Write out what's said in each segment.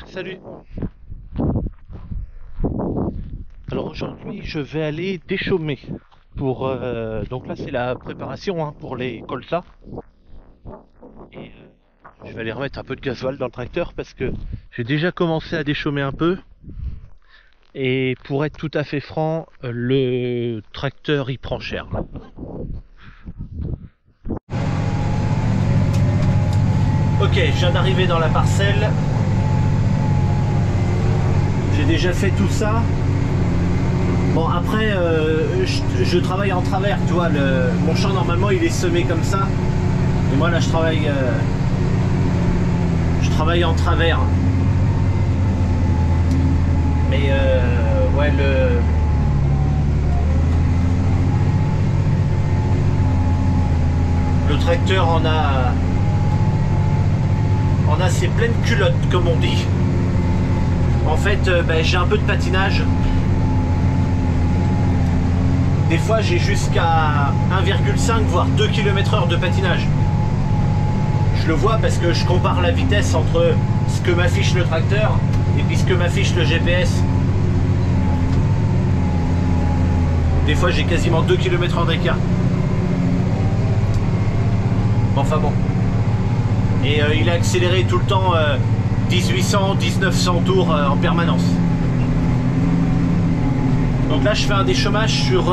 Salut. Alors aujourd'hui, je vais aller déchaumer pour donc là c'est la préparation hein, pour les coltas et je vais aller remettre un peu de gasoil dans le tracteur parce que j'ai déjà commencé à déchaumer un peu et pour être tout à fait franc, le tracteur il prend cher là. Ok, je viens d'arriver dans la parcelle. J'ai déjà fait tout ça. Bon après je travaille en travers, tu vois, mon champ normalement il est semé comme ça. Et moi là je travaille en travers. Mais ouais le tracteur en a ses pleines culottes comme on dit. En fait j'ai un peu de patinage. Des fois j'ai jusqu'à 1,5 voire 2 km/h de patinage. Je le vois parce que je compare la vitesse entre ce que m'affiche le tracteur et puis ce que m'affiche le GPS. Des fois j'ai quasiment 2 km/h d'écart. Enfin bon. Et il a accéléré tout le temps 1800, 1900 tours en permanence. Donc là je fais un déchaumage sur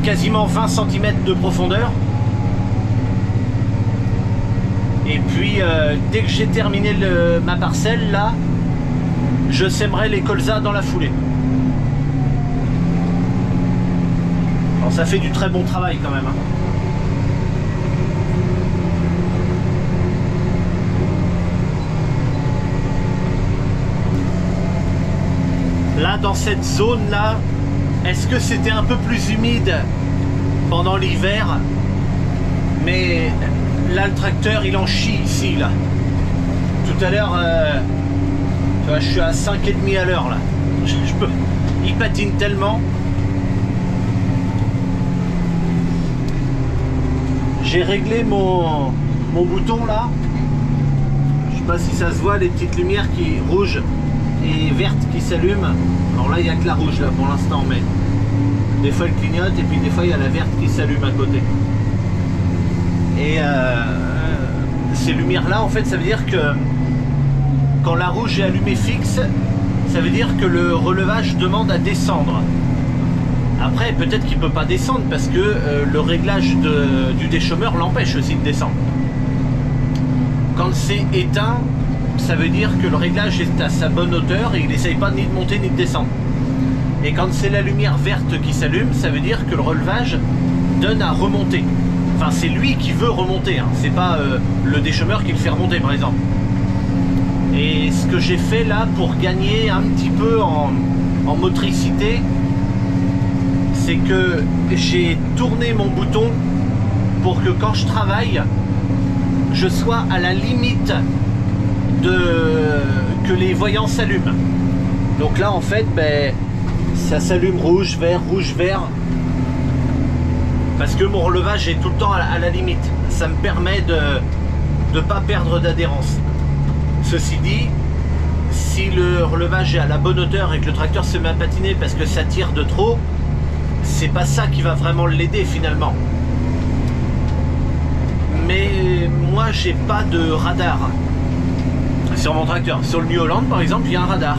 quasiment 20 cm de profondeur. Et puis dès que j'ai terminé ma parcelle là, je sèmerai les colzas dans la foulée. Alors ça fait du très bon travail quand même hein. Là dans cette zone là, est-ce que c'était un peu plus humide pendant l'hiver? Mais là le tracteur il en chie ici là. Tout à l'heure tu vois, je suis à 5,5 à l'heure là. Il patine tellement. J'ai réglé mon bouton là. Je sais pas si ça se voit, les petites lumières qui rouges et vertes qui s'allument. Alors là il n'y a que la rouge là pour l'instant, mais des fois elle clignote et puis des fois il y a la verte qui s'allume à côté. Et ces lumières là en fait ça veut dire que quand la rouge est allumée fixe, ça veut dire que le relevage demande à descendre. Après peut-être qu'il ne peut pas descendre parce que le réglage du déchaumeur l'empêche aussi de descendre. Quand c'est éteint, ça veut dire que le réglage est à sa bonne hauteur et il n'essaye pas ni de monter ni de descendre. Et quand c'est la lumière verte qui s'allume, ça veut dire que le relevage donne à remonter. Enfin c'est lui qui veut remonter, hein. C'est pas le déchaumeur qui le fait remonter par exemple. Et ce que j'ai fait là pour gagner un petit peu en motricité, c'est que j'ai tourné mon bouton pour que quand je travaille, je sois à la limite que les voyants s'allument. Donc là en fait ça s'allume rouge, vert, parce que mon relevage est tout le temps à la limite. Ça me permet de ne pas perdre d'adhérence. Ceci dit, si le relevage est à la bonne hauteur et que le tracteur se met à patiner parce que ça tire de trop, c'est pas ça qui va vraiment l'aider finalement. Mais moi j'ai pas de radar sur mon tracteur. Sur le New Holland par exemple il y a un radar,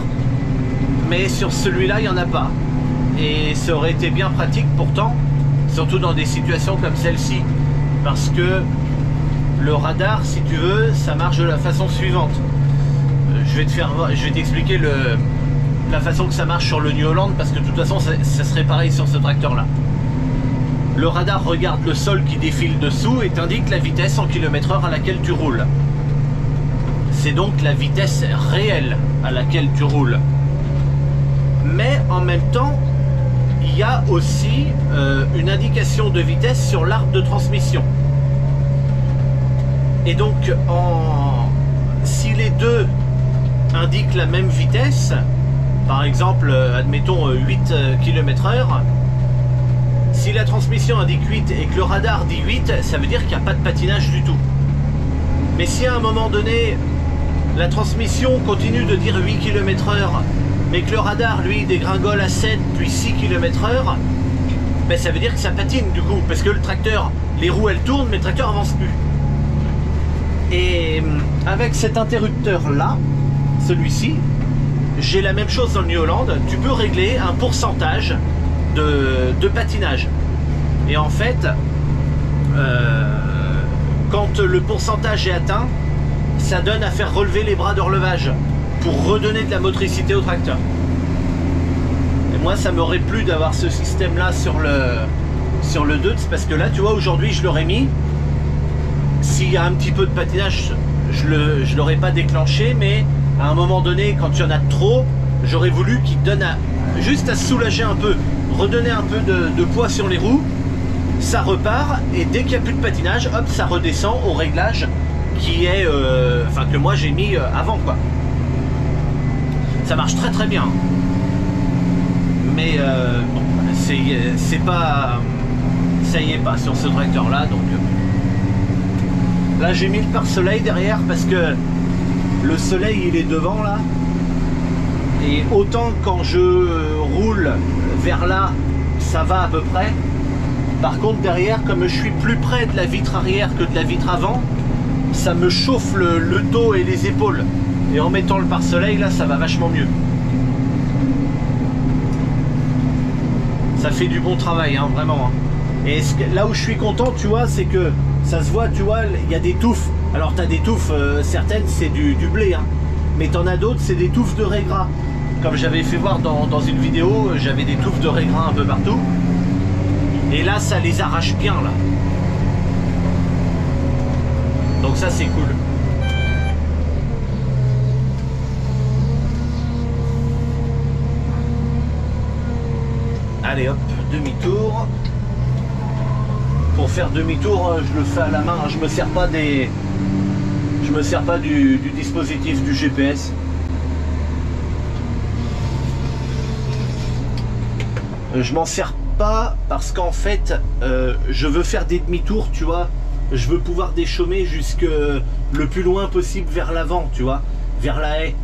mais sur celui-là il n'y en a pas. Et ça aurait été bien pratique pourtant, surtout dans des situations comme celle-ci, parce que le radar, si tu veux, ça marche de la façon suivante. Je vais t'expliquer la façon que ça marche sur le New Holland, parce que de toute façon ça serait pareil sur ce tracteur là. Le radar regarde le sol qui défile dessous et t'indique la vitesse en km/h à laquelle tu roules. C'est donc la vitesse réelle à laquelle tu roules. Mais en même temps, il y a aussi une indication de vitesse sur l'arbre de transmission. Et donc, si les deux indiquent la même vitesse, par exemple, admettons 8 km/h, si la transmission indique 8 et que le radar dit 8, ça veut dire qu'il n'y a pas de patinage du tout. Mais si à un moment donné, la transmission continue de dire 8 km/h, mais que le radar, lui, dégringole à 7 puis 6 km/h, ben, ça veut dire que ça patine du coup, parce que le tracteur, les roues elles tournent, mais le tracteur avance plus. Et avec cet interrupteur là, celui-ci, j'ai la même chose dans le New Holland. Tu peux régler un pourcentage de patinage. Et en fait, quand le pourcentage est atteint, ça donne à faire relever les bras de relevage pour redonner de la motricité au tracteur. Et moi, ça m'aurait plu d'avoir ce système-là sur le Deutz, parce que là, tu vois, aujourd'hui, je l'aurais mis. S'il y a un petit peu de patinage, je l'aurais pas déclenché, mais à un moment donné, quand il y en a trop, j'aurais voulu qu'il donne juste à se soulager un peu, redonner un peu de poids sur les roues, ça repart, et dès qu'il n'y a plus de patinage, hop, ça redescend au réglage qui est, enfin que moi j'ai mis avant quoi. Ça marche très très bien, mais bon, c'est pas, ça y est pas sur ce tracteur là, donc là j'ai mis le pare-soleil derrière parce que le soleil il est devant là, et autant quand je roule vers là ça va à peu près. Par contre derrière, comme je suis plus près de la vitre arrière que de la vitre avant, ça me chauffe le dos et les épaules. Et en mettant le pare-soleil là, ça va vachement mieux. Ça fait du bon travail hein, vraiment hein. Et là où je suis content, tu vois, c'est que ça se voit, tu vois, il y a des touffes. Alors tu as des touffes, certaines c'est du blé hein. Mais tu en as d'autres, c'est des touffes de raies gras. Comme j'avais fait voir dans une vidéo, j'avais des touffes de raies gras un peu partout. Et là, ça les arrache bien, là. Donc ça, c'est cool. Allez, hop, demi-tour. Pour faire demi-tour, je le fais à la main. Je me sers pas du dispositif du GPS. Je m'en sers pas parce qu'en fait je veux faire des demi-tours, tu vois, je veux pouvoir déchaumer jusque le plus loin possible vers l'avant, tu vois, vers la haie.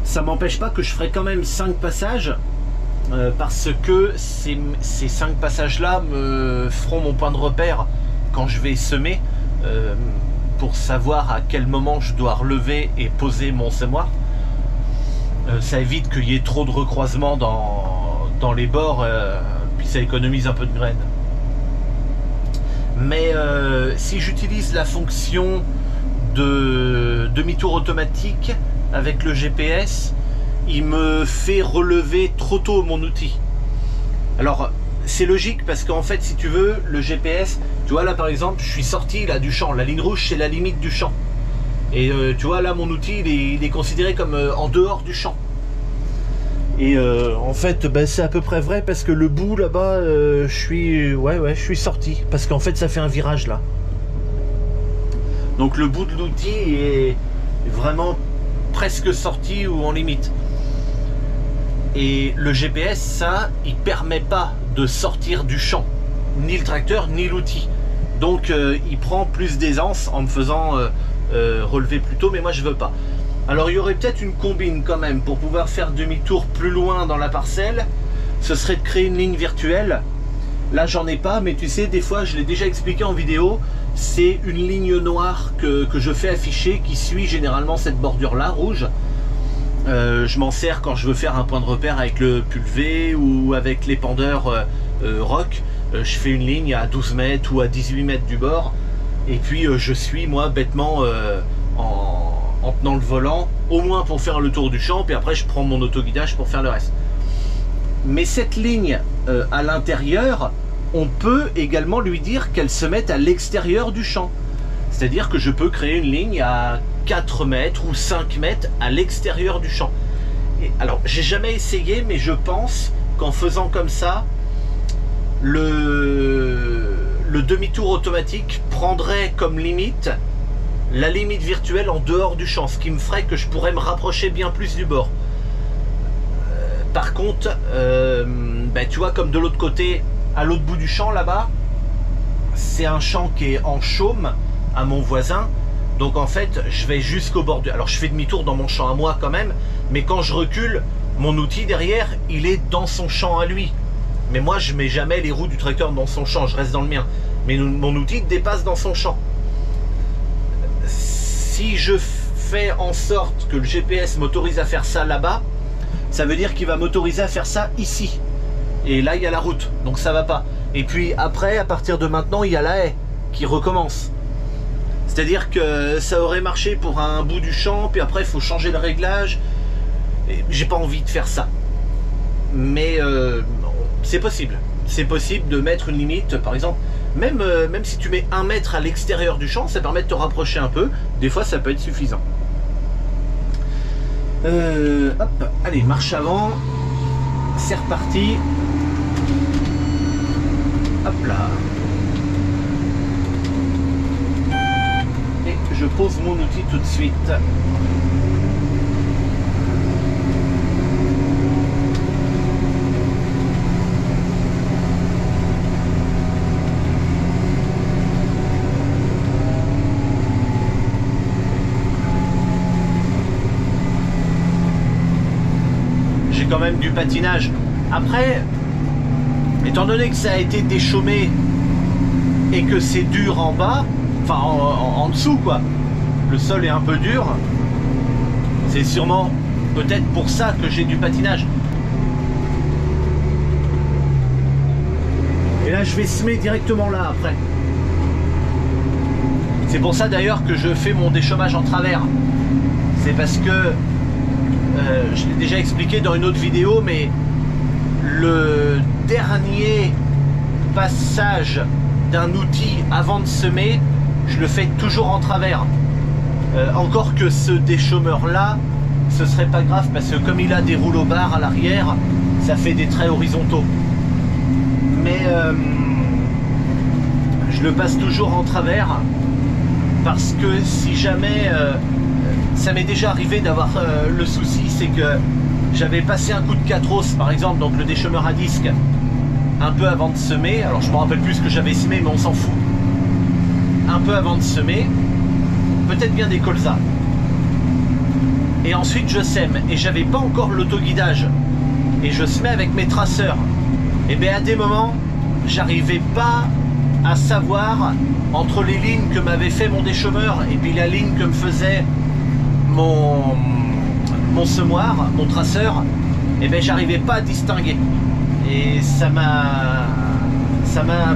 Ça m'empêche pas que je ferai quand même 5 passages parce que ces 5 passages là me feront mon point de repère quand je vais semer pour savoir à quel moment je dois relever et poser mon semoir. Ça évite qu'il y ait trop de recroisements dans les bords, puis ça économise un peu de graines. Mais si j'utilise la fonction de demi-tour automatique avec le GPS, il me fait relever trop tôt mon outil. Alors c'est logique parce qu'en fait, si tu veux, le GPS, tu vois là par exemple, je suis sorti là du champ, la ligne rouge c'est la limite du champ. Et tu vois là mon outil il est considéré comme en dehors du champ. Et en fait ben, c'est à peu près vrai parce que le bout là-bas je suis sorti parce qu'en fait ça fait un virage là. Donc le bout de l'outil est vraiment presque sorti ou en limite. Et le GPS, ça, il permet pas de sortir du champ, ni le tracteur ni l'outil. Donc il prend plus d'aisance en me faisant relever plus tôt, mais moi je veux pas. Alors il y aurait peut-être une combine quand même pour pouvoir faire demi-tour plus loin dans la parcelle. Ce serait de créer une ligne virtuelle. Là j'en ai pas, mais tu sais, des fois je l'ai déjà expliqué en vidéo, c'est une ligne noire que je fais afficher qui suit généralement cette bordure là rouge. Je m'en sers quand je veux faire un point de repère avec le pulvé ou avec l'épandeur rock. Je fais une ligne à 12 mètres ou à 18 mètres du bord et puis je suis moi bêtement en tenant le volant, au moins pour faire le tour du champ, puis après je prends mon autoguidage pour faire le reste. Mais cette ligne à l'intérieur, on peut également lui dire qu'elle se mette à l'extérieur du champ. C'est-à-dire que je peux créer une ligne à 4 mètres ou 5 mètres à l'extérieur du champ. Et alors, j'ai jamais essayé, mais je pense qu'en faisant comme ça, le demi-tour automatique prendrait comme limite la limite virtuelle en dehors du champ, ce qui me ferait que je pourrais me rapprocher bien plus du bord. Par contre, ben, tu vois, comme de l'autre côté, à l'autre bout du champ là-bas, c'est un champ qui est en chaume à mon voisin. Donc en fait, je vais jusqu'au bord du... Alors je fais demi-tour dans mon champ à moi quand même, mais quand je recule, mon outil derrière, il est dans son champ à lui. Mais moi, je mets jamais les roues du tracteur dans son champ, je reste dans le mien. Mais mon outil dépasse dans son champ. Si je fais en sorte que le GPS m'autorise à faire ça là-bas, ça veut dire qu'il va m'autoriser à faire ça ici. Et là, il y a la route, donc ça va pas. Et puis après, à partir de maintenant, il y a la haie qui recommence. C'est-à-dire que ça aurait marché pour un bout du champ, puis après, il faut changer le réglage. J'ai pas envie de faire ça. Mais c'est possible. C'est possible de mettre une limite, par exemple, même si tu mets 1 mètre à l'extérieur du champ, ça permet de te rapprocher un peu. Des fois, ça peut être suffisant. Hop, allez, marche avant. C'est reparti. Hop là. Et je pose mon outil tout de suite. Quand même du patinage. Après, étant donné que ça a été déchaumé et que c'est dur en bas, enfin en dessous quoi, le sol est un peu dur, c'est sûrement peut-être pour ça que j'ai du patinage. Et là je vais semer directement là après. C'est pour ça d'ailleurs que je fais mon déchômage en travers. C'est parce que je l'ai déjà expliqué dans une autre vidéo, mais le dernier passage d'un outil avant de semer, je le fais toujours en travers. Encore que ce déchômeur là, ce serait pas grave parce que comme il a des rouleaux barres à l'arrière, ça fait des traits horizontaux. Mais je le passe toujours en travers parce que si jamais... ça m'est déjà arrivé d'avoir le souci, c'est que j'avais passé un coup de 4 par exemple, donc le déchômeur à disque, un peu avant de semer. Alors je me rappelle plus ce que j'avais semé, mais on s'en fout. Un peu avant de semer, peut-être bien des colzas. Et ensuite je sème, et j'avais pas encore l'autoguidage. Et je semais avec mes traceurs. Et bien à des moments, j'arrivais pas à savoir entre les lignes que m'avait fait mon déchômeur et puis la ligne que me faisait mon semoir, mon traceur, et ben j'arrivais pas à distinguer. Et ça m'a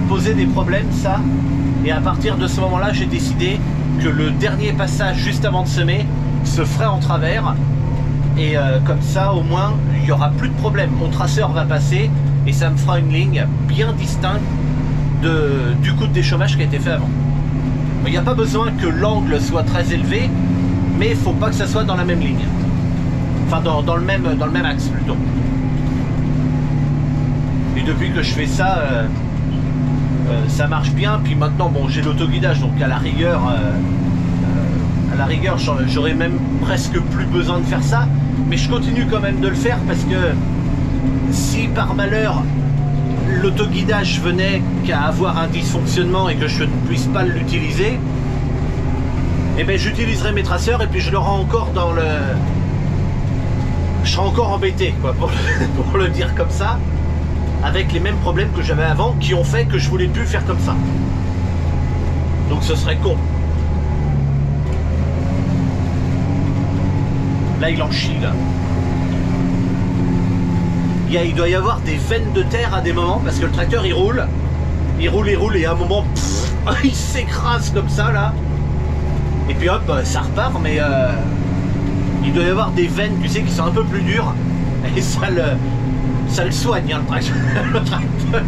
posé des problèmes ça. Et à partir de ce moment-là, j'ai décidé que le dernier passage juste avant de semer se ferait en travers. Et comme ça, au moins, il n'y aura plus de problème. Mon traceur va passer et ça me fera une ligne bien distincte du coup de déchômage qui a été fait avant. Il n'y a pas besoin que l'angle soit très élevé, mais il faut pas que ça soit dans la même ligne. Enfin, dans le même axe plutôt. Et depuis que je fais ça, ça marche bien. Puis maintenant, bon, j'ai l'autoguidage, donc à la rigueur, j'aurais même presque plus besoin de faire ça. Mais je continue quand même de le faire parce que si par malheur l'autoguidage venait qu'à avoir un dysfonctionnement et que je ne puisse pas l'utiliser, et ben j'utiliserai mes traceurs et puis je l'aurai encore dans le... Je serai encore embêté, quoi, pour le dire comme ça, avec les mêmes problèmes que j'avais avant qui ont fait que je voulais plus faire comme ça. Donc ce serait con. Là il en chie là. Il doit y avoir des veines de terre à des moments parce que le tracteur il roule et à un moment pff, il s'écrase comme ça là. Et puis hop, ça repart, mais il doit y avoir des veines, tu sais, qui sont un peu plus dures. Et ça le soigne, hein, le tracteur.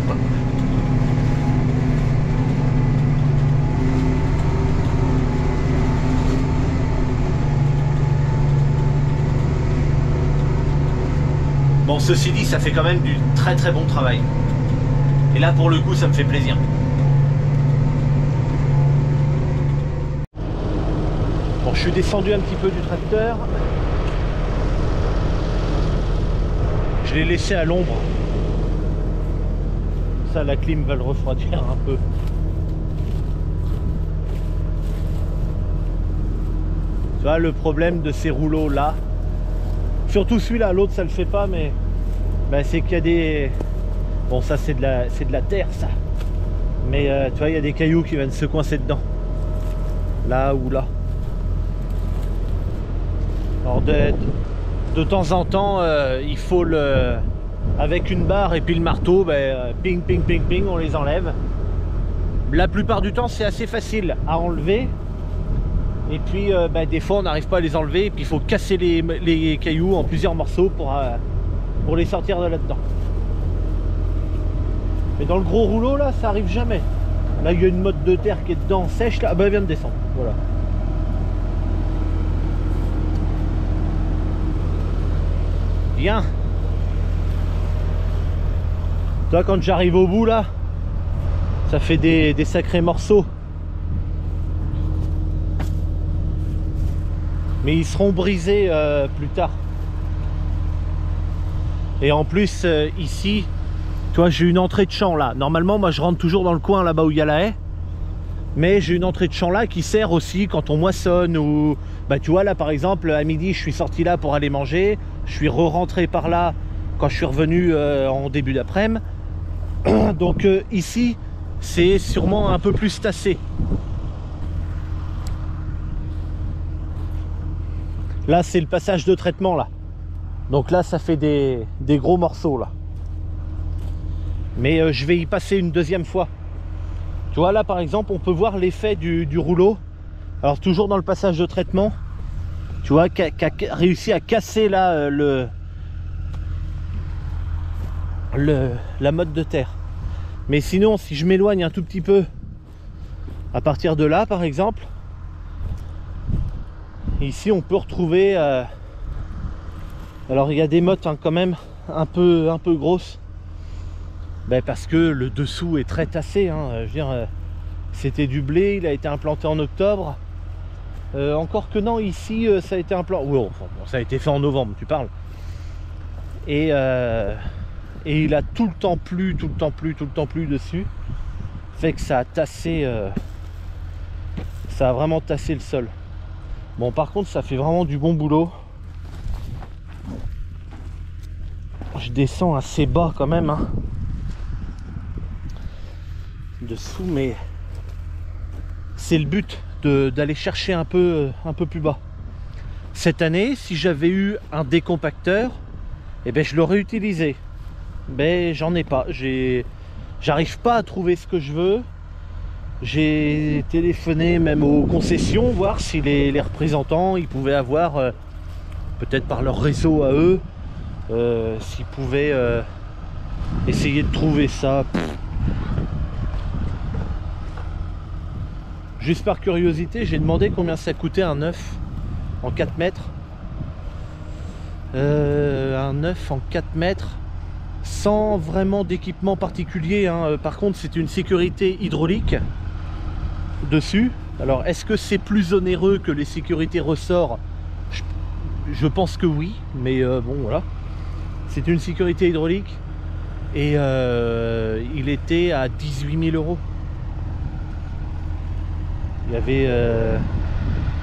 Bon, ceci dit, ça fait quand même du très très bon travail. Et là, pour le coup, ça me fait plaisir. Bon, je suis descendu un petit peu du tracteur. Je l'ai laissé à l'ombre. Ça, la clim va le refroidir un peu. Tu vois le problème de ces rouleaux là, surtout celui-là, l'autre ça le fait pas, mais ben, c'est qu'il y a des... Bon ça c'est de la terre ça. Mais tu vois il y a des cailloux qui viennent se coincer dedans. Là ou là. Alors de temps en temps il faut le... Avec une barre et puis le marteau, ben, ping ping ping ping, on les enlève. La plupart du temps c'est assez facile à enlever. Et puis ben, des fois on n'arrive pas à les enlever. Et puis il faut casser les cailloux en plusieurs morceaux pour les sortir de là-dedans. Mais dans le gros rouleau là, ça arrive jamais. Là il y a une motte de terre qui est dedans, sèche là. Ah ben elle vient de descendre. Voilà. Bien. Toi quand j'arrive au bout là, ça fait des sacrés morceaux. Mais ils seront brisés plus tard. Et en plus ici, tu vois, j'ai une entrée de champ là. Normalement moi je rentre toujours dans le coin là-bas où il y a la haie. Mais j'ai une entrée de champ là qui sert aussi quand on moissonne ou... Bah tu vois là par exemple à midi je suis sorti là pour aller manger. Je suis re-rentré par là quand je suis revenu en début d'après-midi. Donc ici c'est sûrement un peu plus tassé. Là c'est le passage de traitement là. Donc là ça fait des gros morceaux là. Mais je vais y passer une deuxième fois. Tu vois là par exemple on peut voir l'effet du rouleau. Alors toujours dans le passage de traitement. Tu vois qui a réussi à casser là la motte de terre. Mais sinon si je m'éloigne un tout petit peu à partir de là par exemple, ici on peut retrouver alors il y a des mottes hein, quand même un peu grosses, ben, parce que le dessous est très tassé hein. Je veux dire c'était du blé, il a été implanté en octobre, encore que non ici ça a été implanté, oui, enfin, bon, ça a été fait en novembre tu parles, et il a tout le temps plu dessus, fait que ça a tassé ça a vraiment tassé le sol. Bon par contre ça fait vraiment du bon boulot. Je descends assez bas quand même hein, dessous, mais c'est le but d'aller chercher un peu plus bas. Cette année si j'avais eu un décompacteur, eh ben, je l'aurais utilisé. Mais j'en ai pas, j'arrive pas à trouver ce que je veux. J'ai téléphoné même aux concessions, voir si les représentants ils pouvaient avoir peut-être par leur réseau à eux, s'ils pouvaient essayer de trouver ça. Juste par curiosité, j'ai demandé combien ça coûtait un œuf en 4 mètres. Un œuf en 4 mètres sans vraiment d'équipement particulier hein. Par contre c'est une sécurité hydraulique dessus. Alors est-ce que c'est plus onéreux que les sécurités ressorts? Je pense que oui, mais bon voilà, c'est une sécurité hydraulique et il était à 18 000 €. Il y avait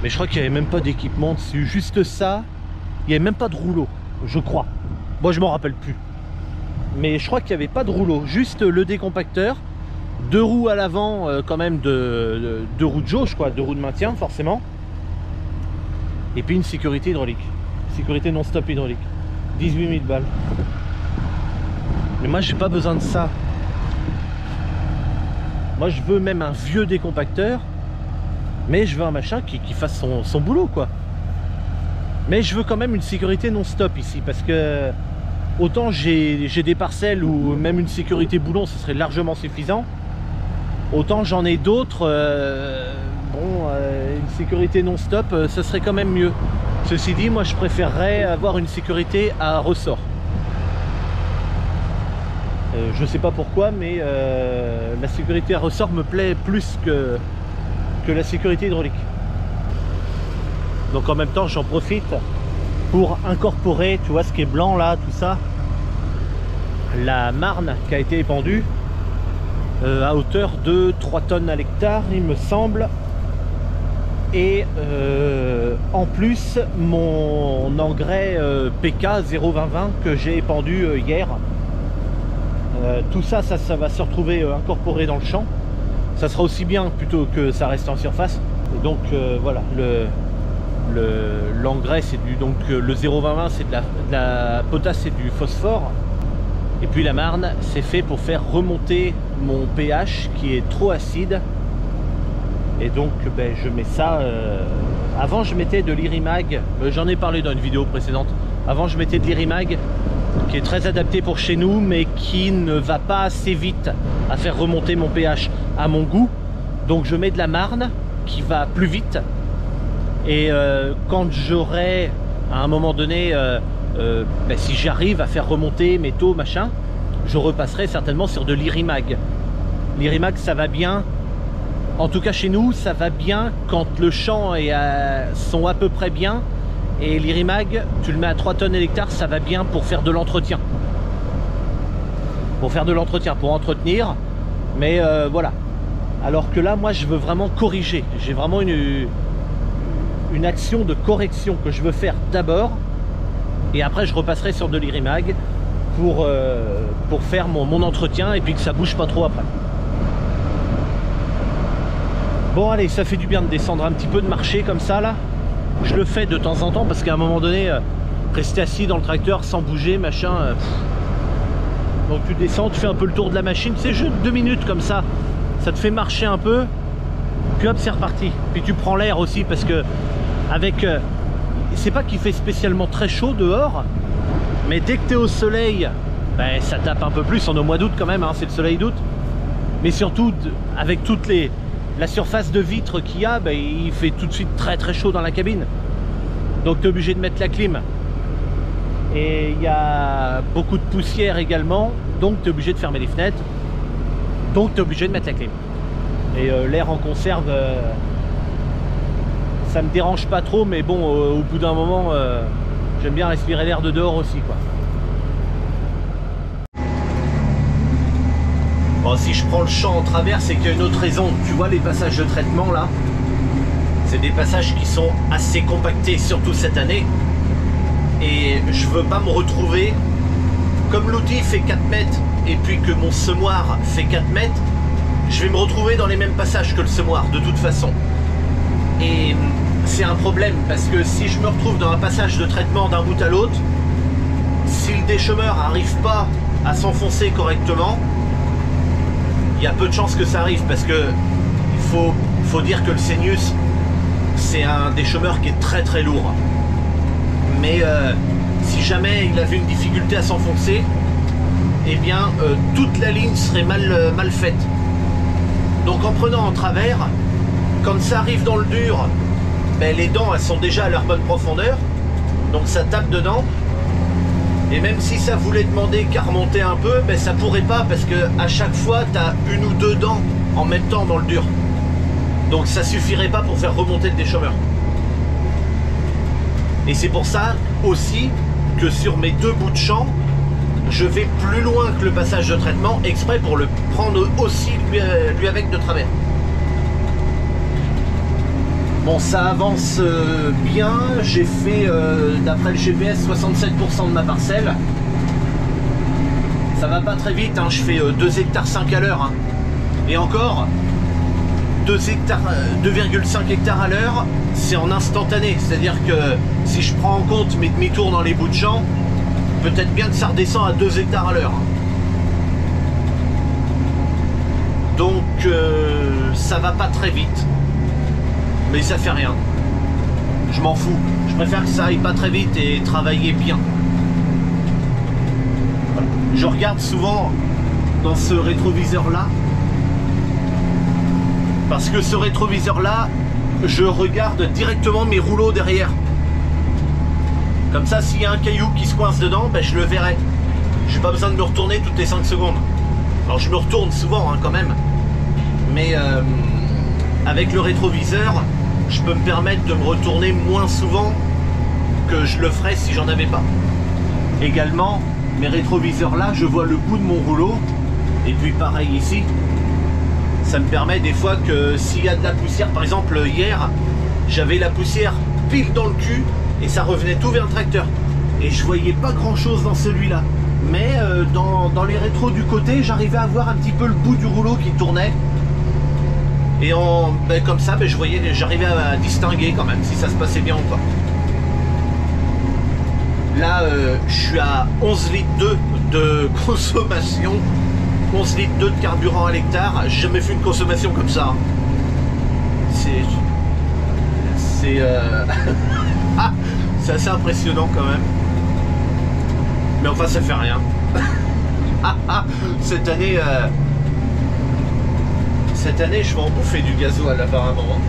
mais je crois qu'il n'y avait même pas d'équipement dessus, juste ça. Il n'y avait même pas de rouleau, je crois. Moi je m'en rappelle plus, mais je crois qu'il n'y avait pas de rouleau, juste le décompacteur, 2 roues à l'avant quand même, 2 roues de jauge quoi, 2 roues de maintien forcément, et puis une sécurité hydraulique, sécurité non-stop hydraulique. 18 000 balles. Mais moi j'ai pas besoin de ça. Moi je veux même un vieux décompacteur, mais je veux un machin qui fasse son boulot quoi. Mais je veux quand même une sécurité non-stop ici, parce que autant j'ai des parcelles où même une sécurité boulon ce serait largement suffisant, autant j'en ai d'autres une sécurité non-stop ce serait quand même mieux. Ceci dit, moi je préférerais avoir une sécurité à ressort. Je sais pas pourquoi, mais la sécurité à ressort me plaît plus que la sécurité hydraulique. Donc en même temps j'en profite pour incorporer, tu vois ce qui est blanc là, tout ça, la marne qui a été épandue à hauteur de 3 tonnes à l'hectare il me semble. Et en plus, mon engrais PK 02020 que j'ai épandu hier, tout ça, ça va se retrouver incorporé dans le champ. Ça sera aussi bien plutôt que ça reste en surface. Et donc voilà, l'engrais c'est du, donc le 02020 c'est de la potasse, c'est du phosphore. Et puis la marne, c'est fait pour faire remonter mon pH qui est trop acide. Et donc ben, je mets ça, avant je mettais de l'Irimag, j'en ai parlé dans une vidéo précédente. Avant je mettais de l'Irimag qui est très adapté pour chez nous, mais qui ne va pas assez vite à faire remonter mon pH à mon goût. Donc je mets de la marne qui va plus vite. Et quand j'aurai à un moment donné, ben, si j'arrive à faire remonter mes taux machin, je repasserai certainement sur de l'Irimag. L'Irimag ça va bien. En tout cas chez nous, ça va bien quand le champ sont à peu près bien. Et l'Irimag, tu le mets à 3 tonnes à l'hectare, ça va bien pour faire de l'entretien. Pour faire de l'entretien, pour entretenir. Mais voilà. Alors que là, moi, je veux vraiment corriger. J'ai vraiment une action de correction que je veux faire d'abord. Et après, je repasserai sur de l'Irimag pour faire mon entretien et puis que ça bouge pas trop après. Bon allez, ça fait du bien de descendre un petit peu, de marcher comme ça là. Je le fais de temps en temps parce qu'à un moment donné, rester assis dans le tracteur sans bouger, machin. Donc tu descends, tu fais un peu le tour de la machine, c'est juste 2 minutes comme ça. Ça te fait marcher un peu, puis hop c'est reparti. Puis tu prends l'air aussi parce que avec... c'est pas qu'il fait spécialement très chaud dehors, mais dès que tu es au soleil, ben, ça tape un peu plus. On est au mois d'août quand même, hein, c'est le soleil d'août. Mais surtout avec toutes la surface de vitre qu'il y a, ben, il fait tout de suite très très chaud dans la cabine. Donc tu es obligé de mettre la clim. Et il y a beaucoup de poussière également, donc tu es obligé de fermer les fenêtres. Donc tu es obligé de mettre la clim. Et l'air en conserve, ça me dérange pas trop, mais bon, au bout d'un moment, j'aime bien respirer l'air de dehors aussi, quoi. Bon, si je prends le champ en travers, c'est qu'il y a une autre raison. Tu vois les passages de traitement là, c'est des passages qui sont assez compactés, surtout cette année. Et je veux pas me retrouver, comme l'outil fait 4 mètres et puis que mon semoir fait 4 mètres, je vais me retrouver dans les mêmes passages que le semoir de toute façon. Et c'est un problème parce que si je me retrouve dans un passage de traitement d'un bout à l'autre, si le déchemeur n'arrive pas à s'enfoncer correctement, il y a peu de chances que ça arrive parce que il faut dire que le Senius c'est un déchemeur qui est très très lourd. Mais si jamais il avait une difficulté à s'enfoncer, eh bien toute la ligne serait mal faite. Donc en prenant en travers, quand ça arrive dans le dur, ben, les dents elles sont déjà à leur bonne profondeur, donc ça tape dedans. Et même si ça voulait demander qu'à remonter un peu, ben ça pourrait pas parce que à chaque fois tu as 1 ou 2 dents en même temps dans le dur. Donc ça suffirait pas pour faire remonter le déchemeur. Et c'est pour ça aussi que sur mes 2 bouts de champ, je vais plus loin que le passage de traitement exprès pour le prendre aussi lui avec de travers. Bon, ça avance bien, j'ai fait d'après le GPS 67% de ma parcelle. Ça va pas très vite, hein. Je fais 2,5 hectares à l'heure. Hein. Et encore, 2,5 hectares à l'heure, c'est en instantané. C'est-à-dire que si je prends en compte mes demi-tours dans les bouts de champ, peut-être bien que ça redescend à 2 hectares à l'heure. Donc ça va pas très vite. Mais ça fait rien. Je m'en fous. Je préfère que ça aille pas très vite et travailler bien. Voilà. Je regarde souvent dans ce rétroviseur là. Parce que ce rétroviseur là, je regarde directement mes rouleaux derrière. Comme ça, s'il y a un caillou qui se coince dedans, ben, je le verrai. J'ai pas besoin de me retourner toutes les 5 secondes. Alors je me retourne souvent hein, quand même. Mais avec le rétroviseur, je peux me permettre de me retourner moins souvent que je le ferais si j'en avais pas. Également, mes rétroviseurs là, je vois le bout de mon rouleau. Et puis pareil ici, ça me permet des fois que s'il y a de la poussière, par exemple hier, j'avais la poussière pile dans le cul et ça revenait tout vers le tracteur. Et je voyais pas grand chose dans celui-là. Mais dans les rétros du côté, j'arrivais à voir un petit peu le bout du rouleau qui tournait. Et comme ça, j'arrivais à distinguer quand même si ça se passait bien ou pas. Là, je suis à 11 litres de consommation, 11 litres de carburant à l'hectare. J'ai jamais fait une consommation comme ça. C'est c'est assez impressionnant quand même. Mais enfin, ça fait rien. Cette année, je vais en bouffer du gasoil apparemment.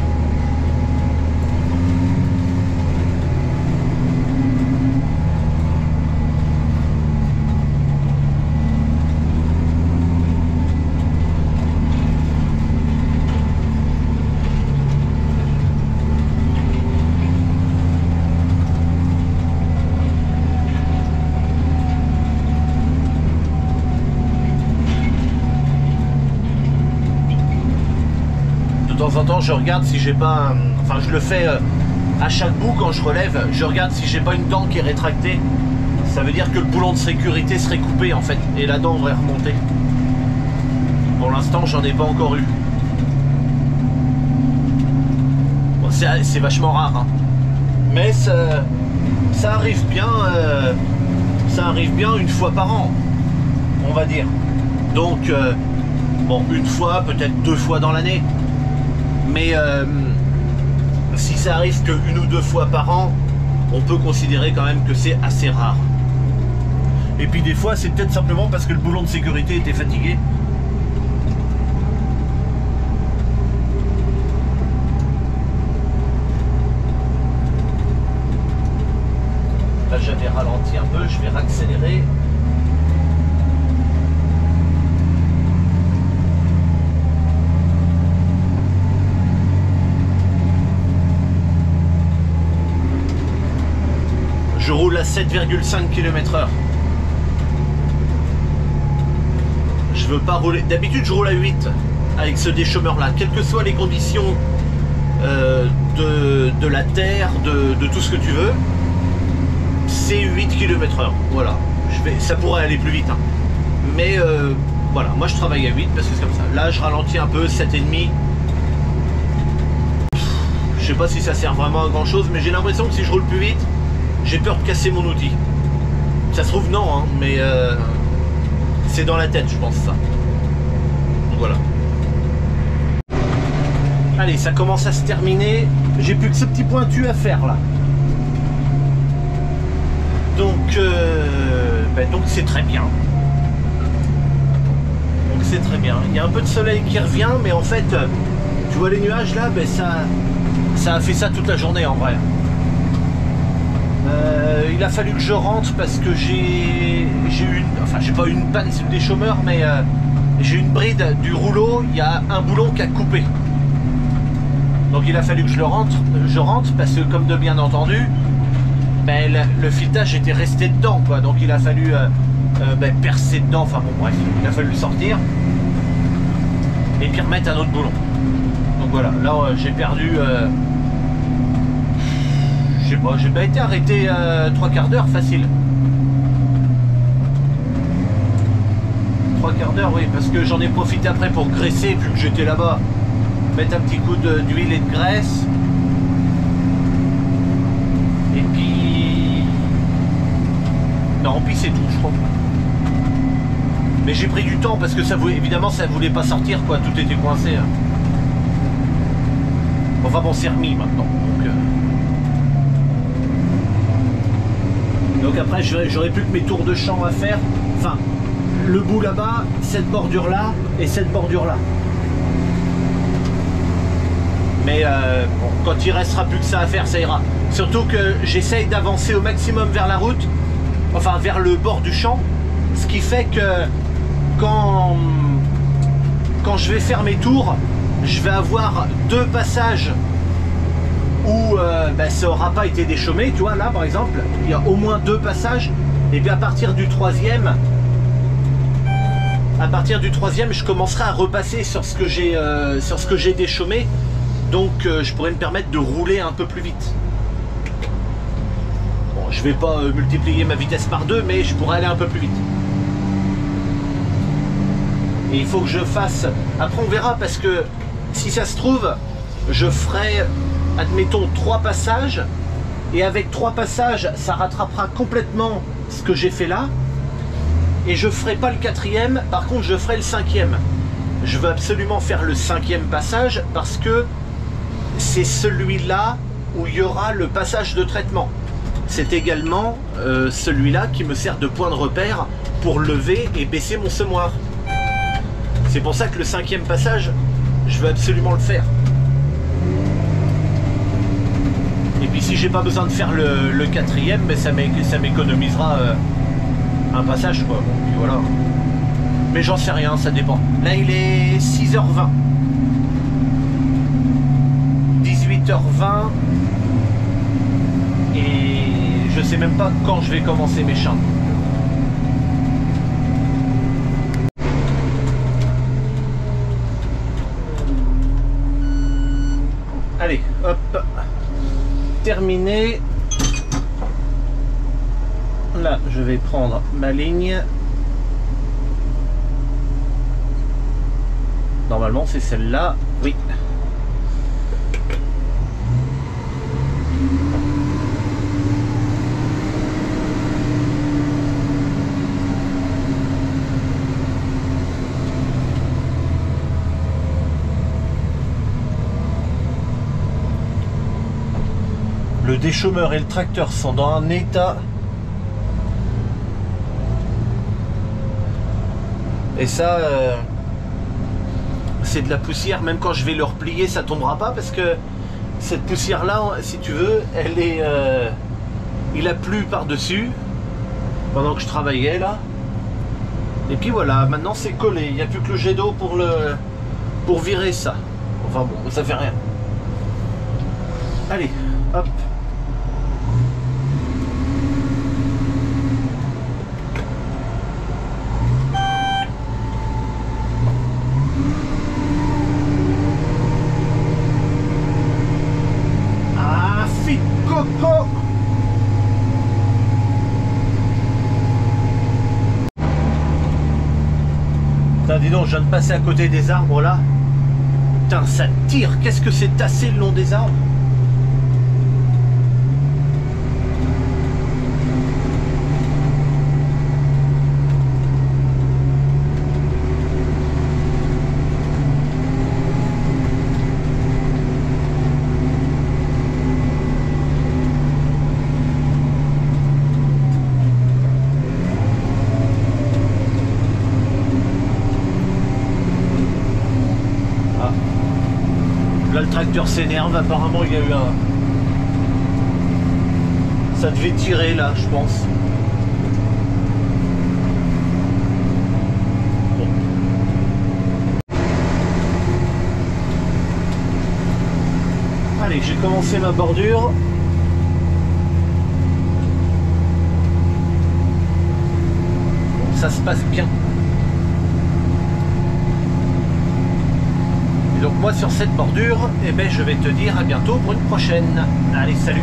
De temps en temps, je regarde si j'ai pas enfin je le fais à chaque bout quand je relève, je regarde si j'ai pas une dent qui est rétractée. Ça veut dire que le boulon de sécurité serait coupé en fait et la dent aurait remonté. Pour l'instant, j'en ai pas encore eu. Bon, c'est vachement rare hein. Mais ça arrive bien une fois par an, on va dire. Donc bon, une fois, peut-être 2 fois dans l'année. Mais si ça arrive que 1 ou 2 fois par an, on peut considérer quand même que c'est assez rare. Et puis des fois, c'est peut-être simplement parce que le boulon de sécurité était fatigué. Là, j'avais ralenti un peu, je vais réaccélérer. Je roule à 7,5 km/h. Je veux pas rouler. D'habitude, je roule à 8 avec ce déchômeur-là, quelles que soient les conditions de la terre, de tout ce que tu veux. C'est 8 km/h. Voilà. Ça pourrait aller plus vite. Hein. Mais voilà, moi je travaille à 8 parce que c'est comme ça. Là, je ralentis un peu, 7,5. Je sais pas si ça sert vraiment à grand chose, mais j'ai l'impression que si je roule plus vite, j'ai peur de casser mon outil. Ça se trouve non, hein, mais c'est dans la tête, je pense ça. Donc voilà. Allez, ça commence à se terminer. J'ai plus que ce petit pointu à faire là. Donc c'est très bien. Donc c'est très bien. Il y a un peu de soleil qui revient, mais en fait, tu vois les nuages là, ça a fait ça toute la journée en vrai. Il a fallu que je rentre parce que j'ai eu j'ai pas eu une panne sur le déchômeur, mais j'ai une bride du rouleau, il y a un boulon qui a coupé. Donc il a fallu que je rentre parce que comme de bien entendu, le filetage était resté dedans quoi. Donc il a fallu percer dedans, enfin bon bref, il a fallu le sortir et puis remettre un autre boulon. Donc voilà, là j'ai perdu je sais pas, j'ai pas été arrêté 3/4 d'heure facile. 3/4 d'heure, oui, parce que j'en ai profité après pour graisser vu que j'étais là-bas. Mettre un petit coup d'huile et de graisse. Et puis... Non, puis c'est tout, je crois. Mais j'ai pris du temps parce que ça voulait, évidemment ça voulait pas sortir quoi, tout était coincé. Hein. Enfin bon, c'est remis maintenant. Donc après j'aurais plus que mes tours de champ à faire. Enfin, le bout là-bas, cette bordure là et cette bordure là. Mais bon, quand il restera plus que ça à faire, ça ira. Surtout que j'essaye d'avancer au maximum vers la route, enfin vers le bord du champ. Ce qui fait que quand je vais faire mes tours, je vais avoir 2 passages où ça n'aura pas été déchômé, tu vois, là par exemple, il y a au moins 2 passages, et puis à partir du troisième, je commencerai à repasser sur ce que j'ai déchômé, Donc je pourrais me permettre de rouler un peu plus vite. Bon, je vais pas multiplier ma vitesse par 2, mais je pourrais aller un peu plus vite. Et il faut que je fasse... Après on verra, parce que si ça se trouve, je ferai, admettons, 3 passages. Et avec 3 passages, ça rattrapera complètement ce que j'ai fait là. Et je ferai pas le 4e, par contre je ferai le 5e. Je veux absolument faire le 5e passage parce que c'est celui-là où il y aura le passage de traitement. C'est également celui-là qui me sert de point de repère pour lever et baisser mon semoir. C'est pour ça que le 5e passage, je veux absolument le faire. Et puis si j'ai pas besoin de faire le 4e, mais ça m'économisera un passage, quoi. Bon, puis voilà. Mais j'en sais rien, ça dépend. Là il est 6h20. 18h20. Et je sais même pas quand je vais commencer mes champs. Allez, hop. Terminé. Là, je vais prendre ma ligne. Normalement, c'est celle-là. Oui. Le déchaumeur et le tracteur sont dans un état. Et ça, c'est de la poussière. Même quand je vais le replier, ça tombera pas parce que cette poussière-là, si tu veux, elle est, il a plu par-dessus pendant que je travaillais là. Et puis voilà, maintenant c'est collé. Il n'y a plus que le jet d'eau pour virer ça. Enfin bon, ça fait rien. Allez, hop. Coco. Putain, dis donc, je viens de passer à côté des arbres là. Putain, ça tire. Qu'est-ce que c'est tassé le long des arbres? Là, le tracteur s'énerve. Apparemment, il y a eu un... Ça devait tirer là, je pense. Bon. Allez, j'ai commencé ma bordure. Bon, ça se passe bien. Donc moi sur cette bordure, eh ben, je vais te dire à bientôt pour une prochaine. Allez, salut!